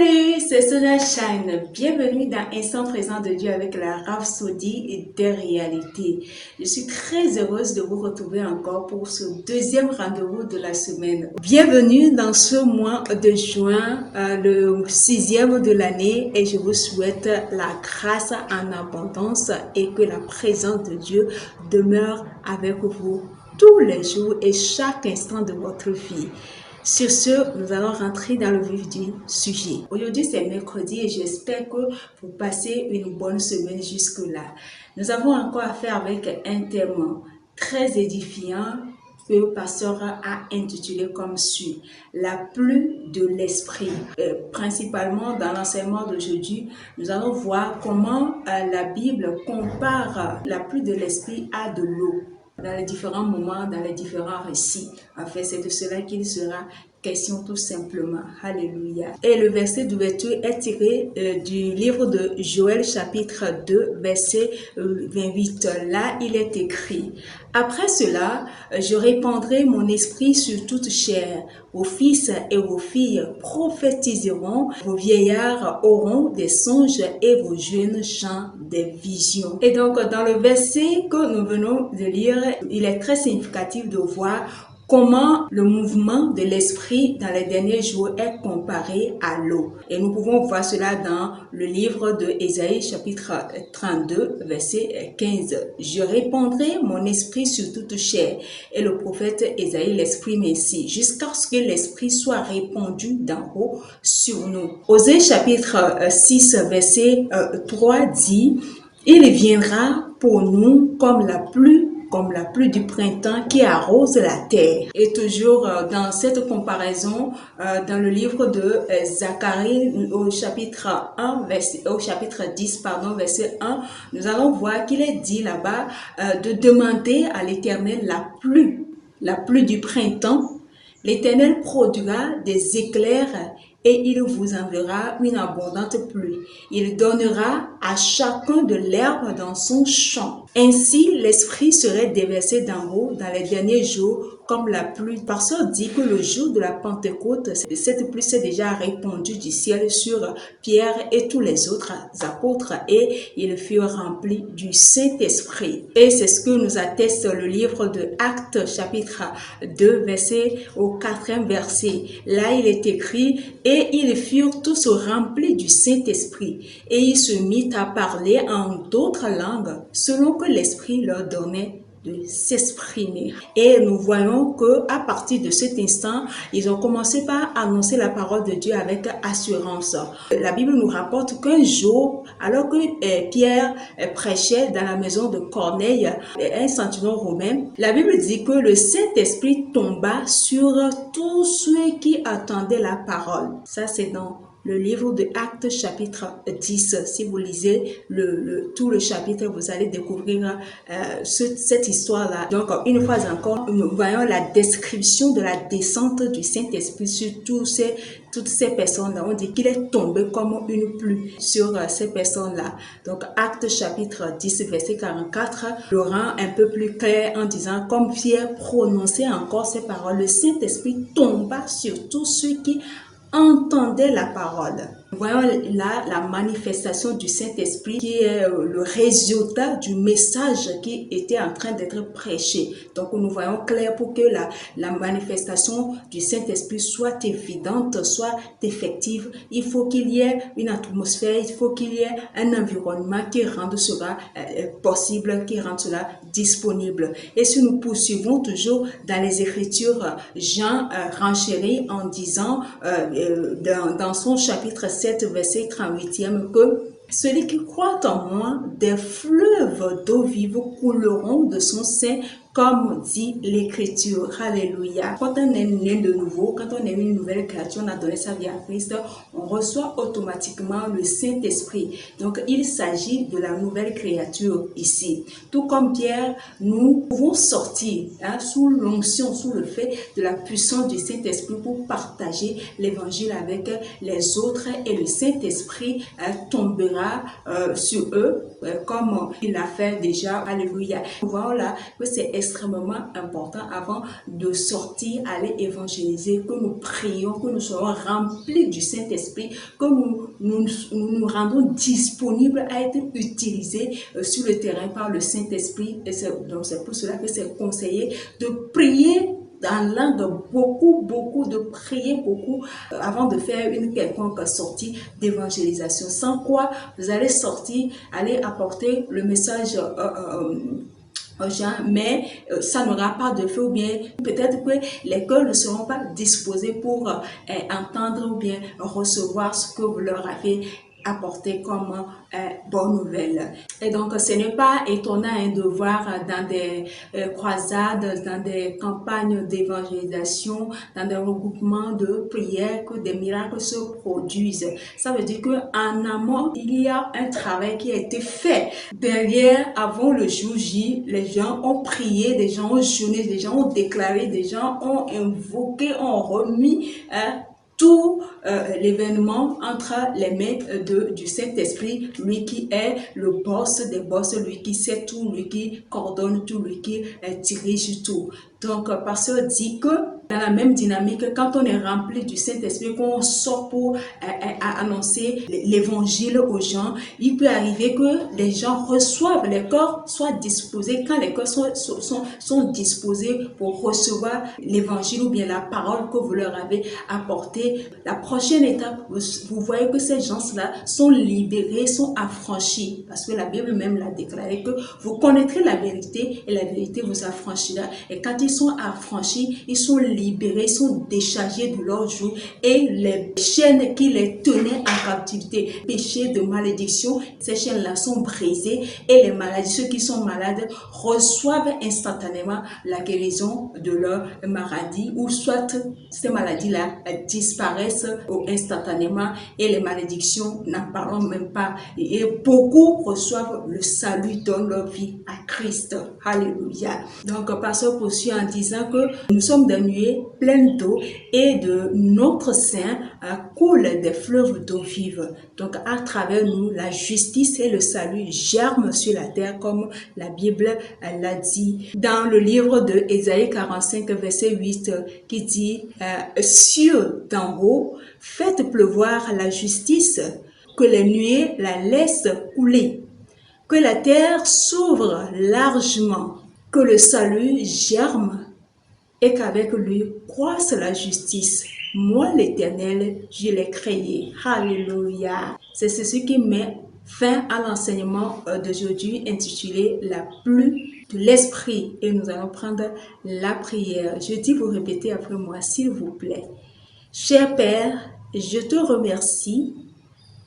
Salut, c'est Sonia Shine. Bienvenue dans Instant Présent de Dieu avec la Rhapsodie des réalités. Je suis très heureuse de vous retrouver encore pour ce deuxième rendez-vous de la semaine. Bienvenue dans ce mois de juin, le 6e de l'année, et je vous souhaite la grâce en abondance et que la présence de Dieu demeure avec vous tous les jours et chaque instant de votre vie. Sur ce, nous allons rentrer dans le vif du sujet. Aujourd'hui, c'est mercredi et j'espère que vous passez une bonne semaine jusque-là. Nous avons encore affaire avec un thème très édifiant que le pasteur a intitulé comme suit: la pluie de l'esprit. Principalement dans l'enseignement d'aujourd'hui, nous allons voir comment la Bible compare la pluie de l'esprit à de l'eau. Dans les différents moments, dans les différents récits. En fait, c'est de cela qu'il sera question tout simplement. Alléluia. Et le verset d'ouverture est tiré du livre de Joël chapitre 2, verset 28. Là, il est écrit: après cela, je répandrai mon esprit sur toute chair. Vos fils et vos filles prophétiseront, vos vieillards auront des songes et vos jeunes gens des visions. Et donc, dans le verset que nous venons de lire, il est très significatif de voir comment le mouvement de l'esprit dans les derniers jours est comparé à l'eau. Et nous pouvons voir cela dans le livre de Ésaïe chapitre 32 verset 15. Je répandrai mon esprit sur toute chair. Et le prophète Ésaïe l'exprime ainsi: jusqu'à ce que l'esprit soit répandu d'en haut sur nous. Osée chapitre 6 verset 3 dit: il viendra pour nous comme la pluie du printemps qui arrose la terre. Et toujours dans cette comparaison, dans le livre de Zacharie, au chapitre 10, verset 1, nous allons voir qu'il est dit là-bas de demander à l'Éternel la pluie du printemps. L'Éternel produira des éclairs et il vous enverra une abondante pluie. Il donnera à chacun de l'herbe dans son champ. Ainsi, l'esprit serait déversé d'en haut dans les derniers jours comme la pluie. Pasteur dit que le jour de la Pentecôte, cette pluie s'est déjà répandue du ciel sur Pierre et tous les autres apôtres et ils furent remplis du Saint-Esprit. Et c'est ce que nous atteste le livre de Actes chapitre 2 verset au 4e verset. Là, il est écrit: et ils furent tous remplis du Saint-Esprit et ils se mirent à parler en d'autres langues selon que l'Esprit leur donnait de s'exprimer. Et nous voyons que à partir de cet instant, ils ont commencé par annoncer la parole de Dieu avec assurance. La Bible nous rapporte qu'un jour, alors que Pierre prêchait dans la maison de Corneille, un centurion romain, la Bible dit que le Saint-Esprit tomba sur tous ceux qui attendaient la parole. Ça, c'est dans le livre de Actes chapitre 10. Si vous lisez tout le chapitre, vous allez découvrir cette histoire-là. Donc, une fois encore, nous voyons la description de la descente du Saint-Esprit sur toutes ces personnes-là. On dit qu'il est tombé comme une pluie sur ces personnes-là. Donc, Actes chapitre 10, verset 44, le rend un peu plus clair en disant: comme Pierre prononçait encore ces paroles, le Saint-Esprit tomba sur tous ceux qui entendaient la parole. Nous voyons là la manifestation du Saint-Esprit qui est le résultat du message qui était en train d'être prêché. Donc nous voyons clair pour que la manifestation du Saint-Esprit soit évidente, soit effective. Il faut qu'il y ait une atmosphère, il faut qu'il y ait un environnement qui rende cela possible, qui rende cela disponible. Et si nous poursuivons toujours dans les Écritures, Jean renchérit en disant dans son chapitre 7, verset 38e, que celui qui croit en moi, des fleuves d'eau vive couleront de son sein, comme dit l'Écriture. Alléluia. Quand on est né de nouveau, quand on est une nouvelle créature, on a donné sa vie à Christ, on reçoit automatiquement le Saint-Esprit. Donc, il s'agit de la nouvelle créature ici. Tout comme Pierre, nous pouvons sortir sous l'onction, sous le fait de la puissance du Saint-Esprit pour partager l'évangile avec les autres et le Saint-Esprit tombera sur eux comme il l'a fait déjà. Alléluia. Nous voyons là que c'est extrêmement important avant de sortir, aller évangéliser, que nous prions, que nous soyons remplis du Saint-Esprit, que nous rendons disponibles à être utilisés sur le terrain par le Saint-Esprit. Et donc c'est pour cela que c'est conseillé de prier dans langue, beaucoup, de prier beaucoup avant de faire une quelconque sortie d'évangélisation. Sans quoi, vous allez sortir, aller apporter le message aux gens, mais ça n'aura pas de feu, ou bien peut-être que les cœurs ne seront pas disposés pour entendre ou bien recevoir ce que vous leur avez apporté comme bonne nouvelle. Et donc, ce n'est pas étonnant de voir dans des croisades, dans des campagnes d'évangélisation, dans des regroupements de prières que des miracles se produisent. Ça veut dire qu'en amont, il y a un travail qui a été fait. Derrière, avant le jour J, les gens ont prié, des gens ont jeûné, des gens ont déclaré, des gens ont invoqué, ont remis tout l'événement entre les mains du Saint-Esprit, lui qui est le boss des boss, lui qui sait tout, lui qui coordonne tout, lui qui dirige tout. Donc, pasteur dit que dans la même dynamique, quand on est rempli du Saint-Esprit, qu'on sort pour annoncer l'évangile aux gens, il peut arriver que les gens reçoivent, les corps soient disposés. Quand les corps sont disposés pour recevoir l'évangile ou bien la parole que vous leur avez apportée, la prochaine étape, vous voyez que ces gens-là sont libérés, sont affranchis. Parce que la Bible même l'a déclaré que vous connaîtrez la vérité et la vérité vous affranchira. Et quand ils sont affranchis, ils sont libérés, ils sont déchargés de leur joug et les chaînes qui les tenaient en captivité, péché de malédiction, ces chaînes-là sont brisées et les maladies, ceux qui sont malades reçoivent instantanément la guérison de leur maladie ou soit ces maladies-là disparaissent instantanément et les malédictions, n'en parlons même pas. Et beaucoup reçoivent le salut, donnent leur vie à Christ. Alléluia. Donc, pasteur poursuit en disant que nous sommes des nuées pleines d'eau et de notre sein coule des fleuves d'eau vive. Donc, à travers nous, la justice et le salut germent sur la terre comme la Bible l'a dit dans le livre de Ésaïe 45, verset 8, qui dit cieux d'en haut, faites pleuvoir la justice, que les nuées la laissent couler, que la terre s'ouvre largement, que le salut germe et qu'avec lui croisse la justice. Moi, l'Éternel, je l'ai créé. Alléluia. C'est ce qui met fin à l'enseignement d'aujourd'hui intitulé La pluie de l'Esprit. Et nous allons prendre la prière. Je dis, vous répétez après moi, s'il vous plaît. Cher Père, je te remercie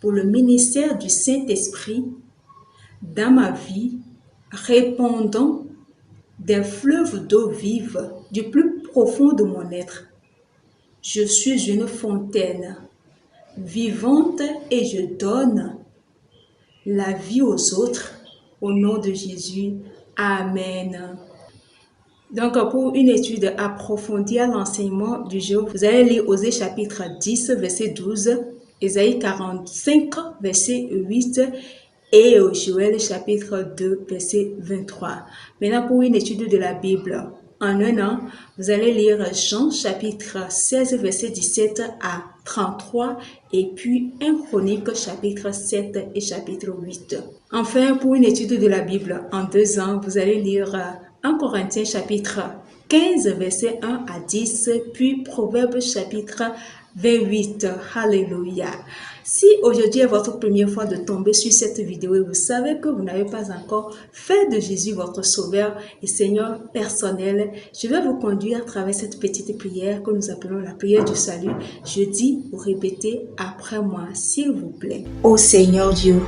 pour le ministère du Saint-Esprit dans ma vie, répandant des fleuves d'eau vive du plus profond de mon être. Je suis une fontaine vivante et je donne la vie aux autres. Au nom de Jésus, Amen. Donc, pour une étude approfondie à l'enseignement du jour, vous allez lire Osée chapitre 10, verset 12, Ésaïe 45, verset 8 et Joël chapitre 2, verset 23. Maintenant, pour une étude de la Bible, en un an, vous allez lire Jean chapitre 16, verset 17 à 33 et puis 1 Chronique chapitre 7 et chapitre 8. Enfin, pour une étude de la Bible, en 2 ans, vous allez lire 1 Corinthiens chapitre 15, verset 1 à 10, puis Proverbes chapitre 28. Alléluia. Si aujourd'hui est votre première fois de tomber sur cette vidéo et vous savez que vous n'avez pas encore fait de Jésus votre Sauveur et Seigneur personnel, je vais vous conduire à travers cette petite prière que nous appelons la prière du salut. Je dis, vous répétez après moi, s'il vous plaît. Ô Seigneur Dieu,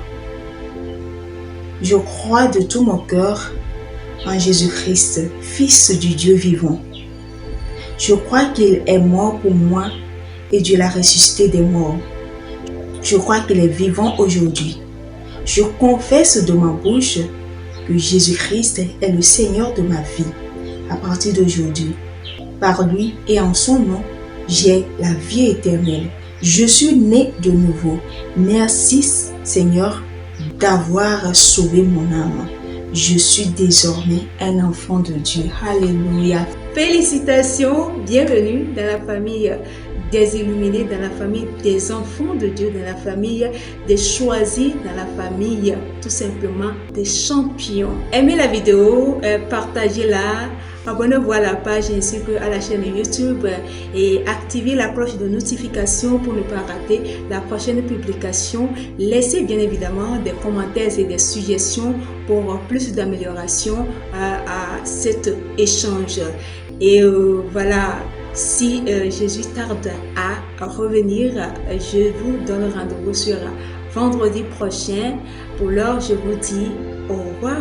je crois de tout mon cœur en Jésus-Christ, Fils du Dieu vivant. Je crois qu'il est mort pour moi et Dieu l'a ressuscité des morts. Je crois qu'il est vivant aujourd'hui. Je confesse de ma bouche que Jésus-Christ est le Seigneur de ma vie à partir d'aujourd'hui. Par lui et en son nom, j'ai la vie éternelle. Je suis né de nouveau. Merci Seigneur d'avoir sauvé mon âme. je suis désormais un enfant de Dieu. Alléluia. Félicitations, bienvenue dans la famille des illuminés, dans la famille des enfants de Dieu, dans la famille des choisis, dans la famille tout simplement des champions. Aimez la vidéo, partagez-la, abonnez-vous à la page ainsi qu'à la chaîne YouTube et activez la cloche de notification pour ne pas rater la prochaine publication. Laissez bien évidemment des commentaires et des suggestions pour plus d'amélioration à cet échange. Et voilà. Si Jésus tarde à revenir, je vous donne rendez-vous sur vendredi prochain. Pour l'heure, je vous dis au revoir.